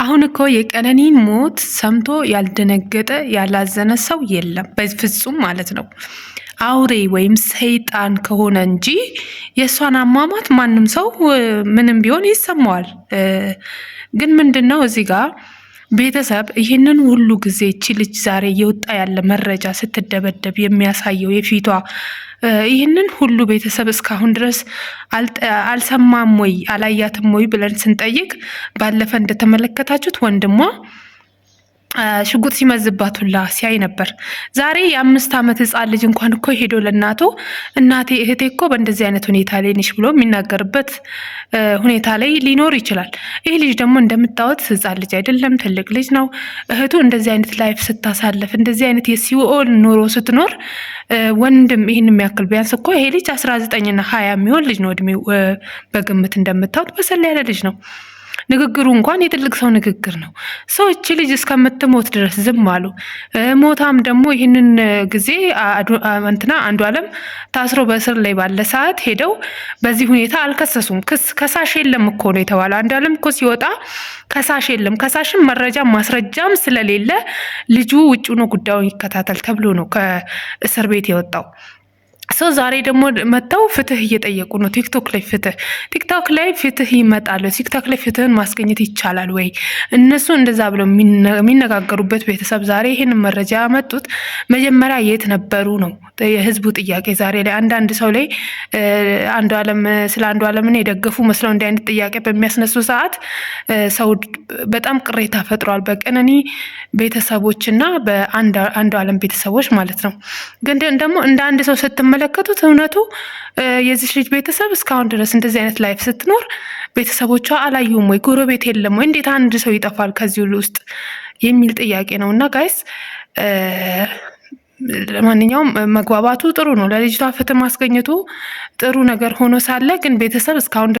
አሁን እኮ የቀነኒን ሞት ሰምቶ ያልደነገጠ ያላዘነ ሰው የለም፣ በፍጹም ማለት ነው። አውሬ ወይም ሰይጣን ከሆነ እንጂ የእሷን አሟሟት ማንም ሰው ምንም ቢሆን ይሰማዋል። ግን ምንድን ነው እዚህ ጋር ቤተሰብ ይህንን ሁሉ ጊዜ እቺ ልጅ ዛሬ እየወጣ ያለ መረጃ ስትደበደብ የሚያሳየው የፊቷ ይህንን ሁሉ ቤተሰብ እስካሁን ድረስ አልሰማም ወይ አላያትም ወይ ብለን ስንጠይቅ ባለፈ እንደተመለከታችሁት ወንድሟ ሽጉጥ ሲመዝባት ሁላ ሲያይ ነበር። ዛሬ የ5 ዓመት ህፃን ልጅ እንኳን እኮ ሄዶ ለእናቱ እናቴ እህቴ እኮ በእንደዚህ አይነት ሁኔታ ላይ ነሽ ብሎ የሚናገርበት ሁኔታ ላይ ሊኖር ይችላል። ይህ ልጅ ደግሞ እንደምታዩት ህፃን ልጅ አይደለም፣ ትልቅ ልጅ ነው። እህቱ እንደዚህ አይነት ላይፍ ስታሳልፍ እንደዚህ አይነት የሲኦል ኑሮ ስትኖር ወንድም ይህን የሚያክል ቢያንስ እኮ ይሄ ልጅ 19 እና 20 የሚሆን ልጅ ነው እድሜው በግምት እንደምታዩት በሰላ ያለ ልጅ ነው። ንግግሩ እንኳን የትልቅ ሰው ንግግር ነው። ሰዎች ልጅ እስከምትሞት ድረስ ዝም አሉ። ሞታም ደግሞ ይህንን ጊዜ አንዱ አለም ታስሮ በእስር ላይ ባለ ሰዓት ሄደው በዚህ ሁኔታ አልከሰሱም። ከሳሽ የለም እኮ ነው የተባለው። አንዱ አለም እኮ ሲወጣ ከሳሽ የለም፣ ከሳሽም መረጃም ማስረጃም ስለሌለ ልጁ ውጭ ነው ጉዳዩን ይከታተል ተብሎ ነው ከእስር ቤት የወጣው። ሰው ዛሬ ደግሞ መጥተው ፍትህ እየጠየቁ ነው። ቲክቶክ ላይ ፍትህ ይመጣል። ቲክቶክ ላይ ፍትህን ማስገኘት ይቻላል ወይ? እነሱ እንደዛ ብለው የሚነጋገሩበት ቤተሰብ ዛሬ ይህን መረጃ ያመጡት መጀመሪያ የት ነበሩ ነው የህዝቡ ጥያቄ። ዛሬ ላይ አንዳንድ ሰው ላይ ስለ አንዱ አለምን የደገፉ መስለው እንዲህ አይነት ጥያቄ በሚያስነሱ ሰዓት ሰው በጣም ቅሬታ ፈጥሯል። በቀነኒ ቤተሰቦችና በአንዱ አለም ቤተሰቦች ማለት ነው። ግን ደግሞ እንደ አንድ ሰው ስትመለከቱት እውነቱ የዚህ ልጅ ቤተሰብ እስካሁን ድረስ እንደዚህ አይነት ላይፍ ስትኖር ቤተሰቦቿ አላዩም ወይ? ጎረቤት የለም ወይ? እንዴት አንድ ሰው ይጠፋል ከዚህ ሁሉ ውስጥ የሚል ጥያቄ ነው። እና ጋይስ ለማንኛውም መግባባቱ ጥሩ ነው። ለልጅቷ ፍትህ ማስገኘቱ ጥሩ ነገር ሆኖ ሳለ ግን ቤተሰብ እስካሁን